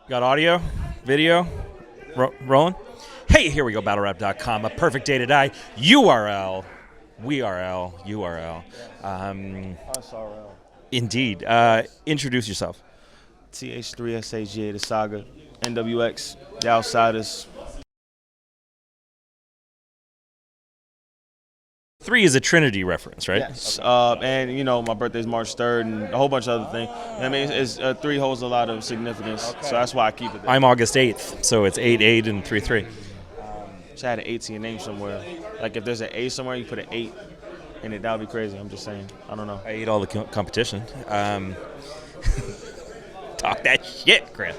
Got audio, video, rolling. Hey, here we go. BattleRap.com, a perfect day to die. URL, URL. SRL. Indeed. Introduce yourself. Th3 Saga, the Saga, NWX, The Outsiders. Three is a Trinity reference, right? Yes. And my birthday's March 3rd and a whole bunch of other things. I mean, three holds a lot of significance, so that's why I keep it there. I'm August 8th, so it's 8/8 and 3/3. Should have had an 8 to your name somewhere. Like if there's an A somewhere, you put an 8 in it. That would be crazy. I'm just saying. I don't know. I ate all the competition. Talk that shit, Chris.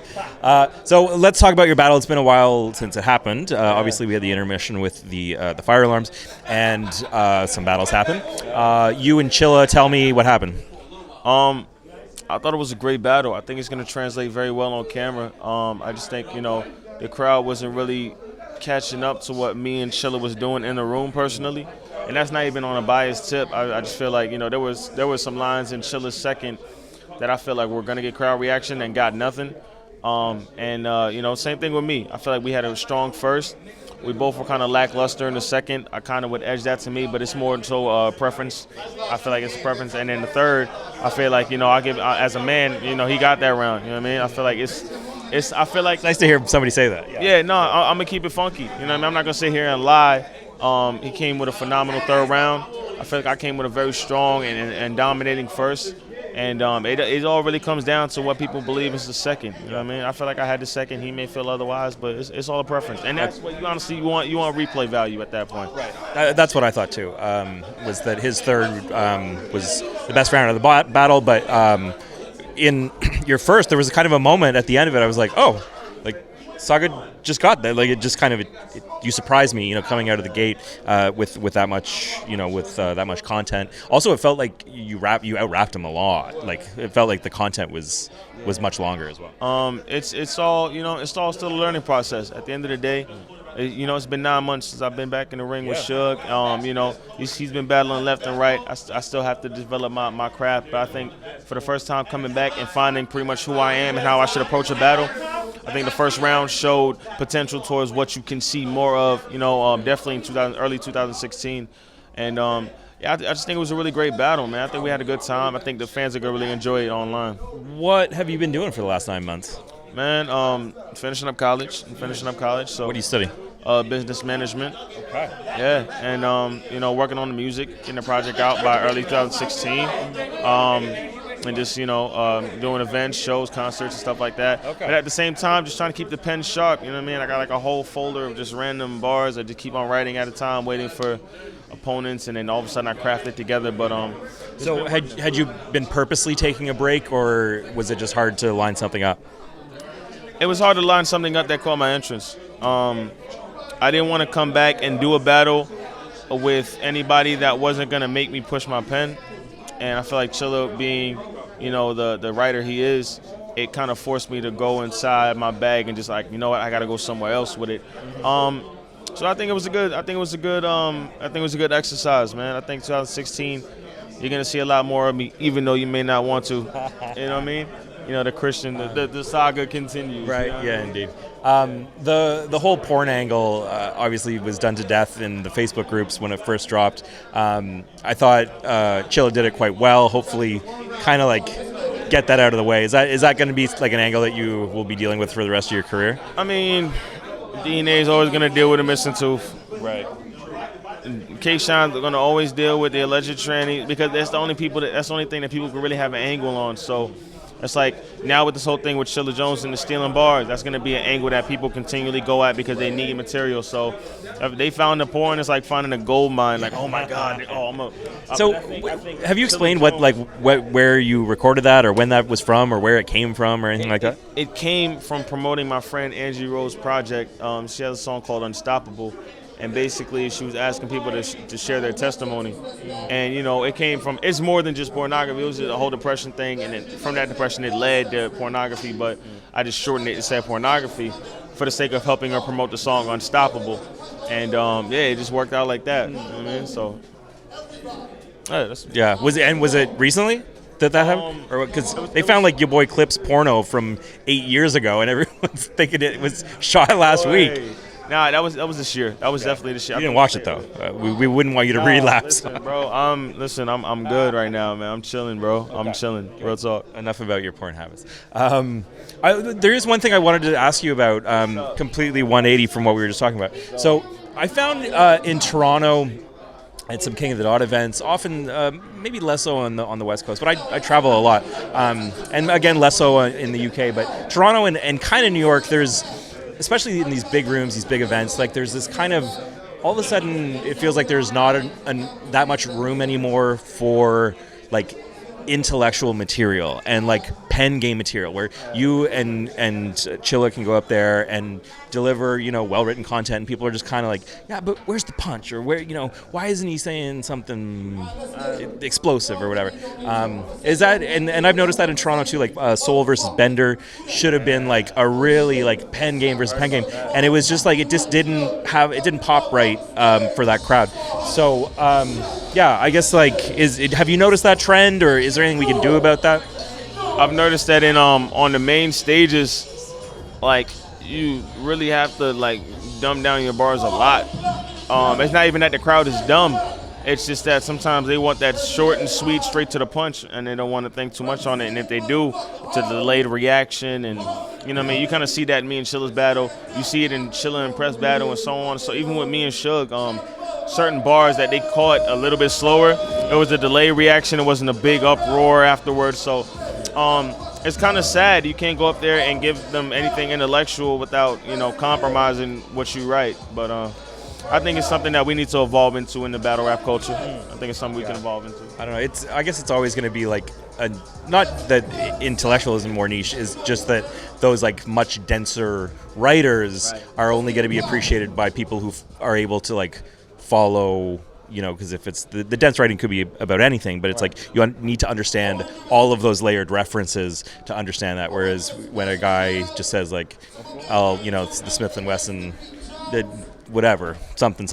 So let's talk about your battle. It's been a while since it happened. Obviously, we had the intermission with the fire alarms, and some battles happened. You and Chilla, tell me what happened. I thought it was a great battle. I think it's going to translate very well on camera. I just think the crowd wasn't really catching up to what me and Chilla was doing in the room personally, and that's not even on a biased tip. I just feel like there was some lines in Chilla's second that I feel like we're gonna get crowd reaction and got nothing. Same thing with me. I feel like we had a strong first. We both were kind of lackluster in the second. I kind of would edge that to me, but it's more so preference. I feel like it's a preference. And then the third, I feel like I give as a man, he got that round. You know what I mean? I feel like it's. I feel like It's nice to hear somebody say that. Yeah, no, I'm gonna keep it funky. You know what I mean? I'm not gonna sit here and lie. He came with a phenomenal third round. I feel like I came with a very strong and dominating first. And it all really comes down to what people believe is the second. You know what I mean? I feel like I had the second. He may feel otherwise, but it's all a preference. And that's what you want replay value at that point. Right. That's what I thought too. Was that his third was the best round of the battle, but in your first, there was kind of a moment at the end of it. I was like, oh, like Saga just got that. Like it just kind of you surprised me, coming out of the gate with that much, with that much content. Also, it felt like you out-rapped him a lot. Like it felt like the content was much longer as well. It's all it's all still a learning process. At the end of the day, it's been 9 months since I've been back in the ring with Suge. He's been battling left and right. I still have to develop my craft, but I think for the first time coming back and finding pretty much who I am and how I should approach a battle, I think the first round showed potential towards what you can see more of, definitely in early 2016. And I just think it was a really great battle, man. I think we had a good time. I think the fans are going to really enjoy it online. What have you been doing for the last 9 months? Man, finishing up college. So what do you study? Business management. Okay. Yeah, and working on the music, getting the project out by early 2016. And just doing events, shows, concerts, and stuff like that. Okay. But at the same time, just trying to keep the pen sharp. You know what I mean? I got like a whole folder of just random bars. I just keep on writing at a time, waiting for opponents, and then all of a sudden I craft it together. But so had you been purposely taking a break, or was it just hard to line something up? It was hard to line something up that caught my interest. I didn't want to come back and do a battle with anybody that wasn't gonna make me push my pen. And I feel like Chilla being, the writer he is, it kind of forced me to go inside my bag and just like, you know what, I got to go somewhere else with it. So I think it was a good exercise, man. I think 2016, you're gonna see a lot more of me, even though you may not want to. You know what I mean? The Christian, the saga continues. Right. Yeah, indeed. The whole porn angle obviously was done to death in the Facebook groups when it first dropped. I thought Chilla did it quite well. Hopefully, kind of like get that out of the way. Is that going to be like an angle that you will be dealing with for the rest of your career? I mean, DNA is always going to deal with a missing tooth. Right. K-Shine are going to always deal with the alleged tranny because that's the only thing that people can really have an angle on. So. It's like now with this whole thing with Chilla Jones and the stealing bars, that's going to be an angle that people continually go at because they need material. So if they found the porn, it's like finding a gold mine. Like, oh my God! Have you explained where you recorded that, or when that was from, or where it came from, or anything like that? It came from promoting my friend Angie Rose's project. She has a song called Unstoppable. And basically, she was asking people to share their testimony. And, it came from, it's more than just pornography. It was just a whole depression thing. And then from that depression, it led to pornography. But I just shortened it and said pornography for the sake of helping her promote the song Unstoppable. And, it just worked out like that. You know what I mean? So, Was it recently? Did that happen? Or because they found like your boy Clip's porno from 8 years ago, and everyone's thinking it was shot last week. Nah, that was this year. That was definitely this year. You didn't watch it though. We wouldn't want you to relapse. Listen, bro. I'm good right now, man. I'm chilling, bro. Okay. I'm chilling. Real talk. Enough about your porn habits. There is one thing I wanted to ask you about, completely 180 from what we were just talking about. So I found in Toronto at some King of the Dot events, often maybe less so on the West Coast, but I travel a lot, and again less so in the UK. But Toronto and kind of New York, there's, especially in these big rooms, these big events, like there's this kind of, all of a sudden it feels like there's not that much room anymore for like intellectual material and like pen game material where you and Chilla can go up there and deliver, well-written content, and people are just kind of like, yeah, but where's the punch, or where, why isn't he saying something explosive or whatever? Is that, and I've noticed that in Toronto too, like Soul versus Bender should have been like a really like pen game versus pen game, and it was just like it didn't pop right for that crowd. So yeah, I guess like have you noticed that trend, or is there anything we can do about that? I've noticed that in on the main stages, like you really have to like dumb down your bars a lot. It's not even that the crowd is dumb. It's just that sometimes they want that short and sweet, straight to the punch, and they don't want to think too much on it. And if they do, it's a delayed reaction. And, you know what I mean? You kind of see that in me and Chilla's battle. You see it in Chilla and Press battle and so on. So even with me and Suge, certain bars that they caught a little bit slower, it was a delayed reaction. It wasn't a big uproar afterwards. So it's kind of sad. You can't go up there and give them anything intellectual without, compromising what you write. But I think it's something that we need to evolve into in the battle rap culture. I think it's something we can evolve into. I don't know. I guess it's always going to be like not that intellectualism more niche, is just that those like much denser writers are only going to be appreciated by people who are able to like follow. Because if it's the dense writing could be about anything, but it's like you need to understand all of those layered references to understand that. Whereas when a guy just says like, "Oh, it's the Smith and Wesson, whatever, something,"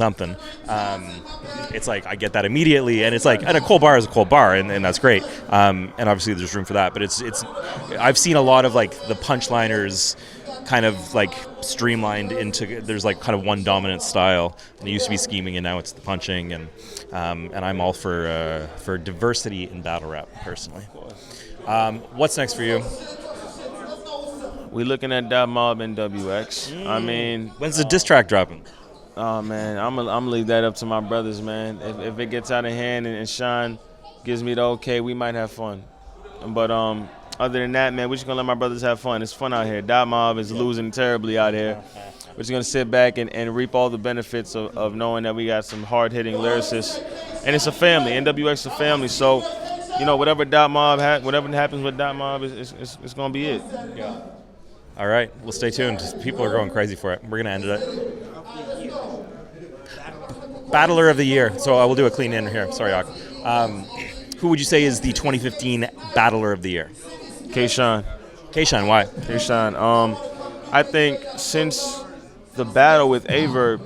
it's like I get that immediately, and it's like, and a cold bar is a cold bar, and that's great. And obviously there's room for that, but it's I've seen a lot of like the punchliners kind of like streamlined into, there's like kind of one dominant style, and it used to be scheming, and now it's the punching, and I'm all for diversity in battle rap personally. What's next for you? We looking at that Mob and WX. I mean, when's the diss track dropping? Oh man, I'm gonna leave that up to my brothers, man. If it gets out of hand and Sean gives me the okay, we might have fun. But other than that, man, we're just gonna let my brothers have fun. It's fun out here. Dot Mob is losing terribly out here. We're just gonna sit back and reap all the benefits of knowing that we got some hard-hitting lyricists, and it's a family. NWX is a family, so whatever Dot Mob whatever happens with Dot Mob, it's gonna be it. Yeah. All right, well, stay tuned. People are going crazy for it. We're gonna end it. Battler of the year. So I will do a clean in here. Sorry, Ak. Who would you say is the 2015 Battler of the year? K-Shine. K-Shine, why? K-Shine. I think since the battle with Averb,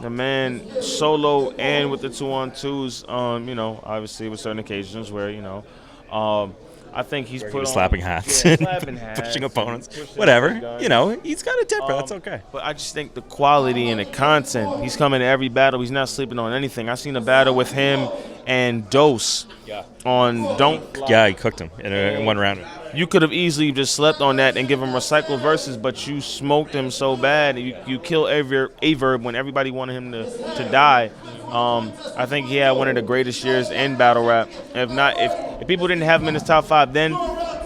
the man solo and with the 2-on-2s, obviously with certain occasions where, I think he's put on slapping hats, slapping hats, pushing opponents, whatever. He's got a temper. That's okay. But I just think the quality and the content. He's coming to every battle. He's not sleeping on anything. I seen a battle with him and Dose on Don't. Yeah, he cooked him in one round. You could have easily just slept on that and give him recycled verses, but you smoked him so bad. You killed Averb when everybody wanted him to die. I think he had one of the greatest years in battle rap. If people didn't have him in his top 5 then,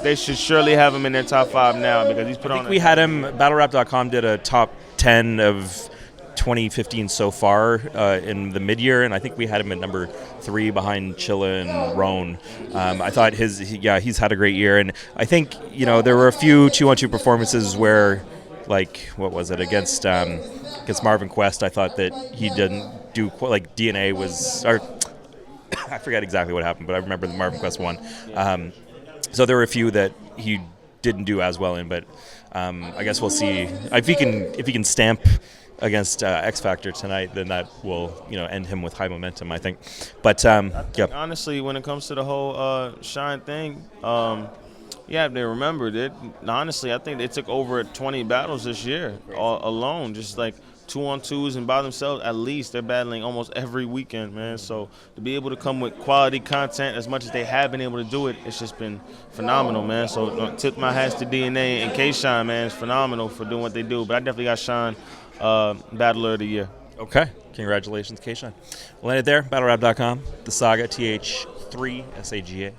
they should surely have him in their top 5 now, because he's put on. I think we had him. BattleRap.com did a top 10 of 2015 so far in the mid-year, and I think we had him at number 3 behind Chilla and Roan. I thought he's had a great year, and I think there were a few 2-on-2 performances where, like, what was it, against Marvin Quest, I thought that he didn't do like DNA was, or I forget exactly what happened, but I remember the Marvin Quest one. So there were a few that he didn't do as well in, but I guess we'll see if he can stamp against X Factor tonight, then that will end him with high momentum, I think. But honestly, when it comes to the whole Shine thing, they remembered it. Honestly, I think they took over 20 battles this year alone, just like 2-on-2s and by themselves. At least they're battling almost every weekend, man. So to be able to come with quality content as much as they have been able to do it, it's just been phenomenal, man. So tip my hats to DNA and K-Shine, man. It's phenomenal for doing what they do. But I definitely got Shine Battler of the Year. Okay. Congratulations, K-Shine. We'll end it there. BattleRap.com. The Saga, Th3 Saga.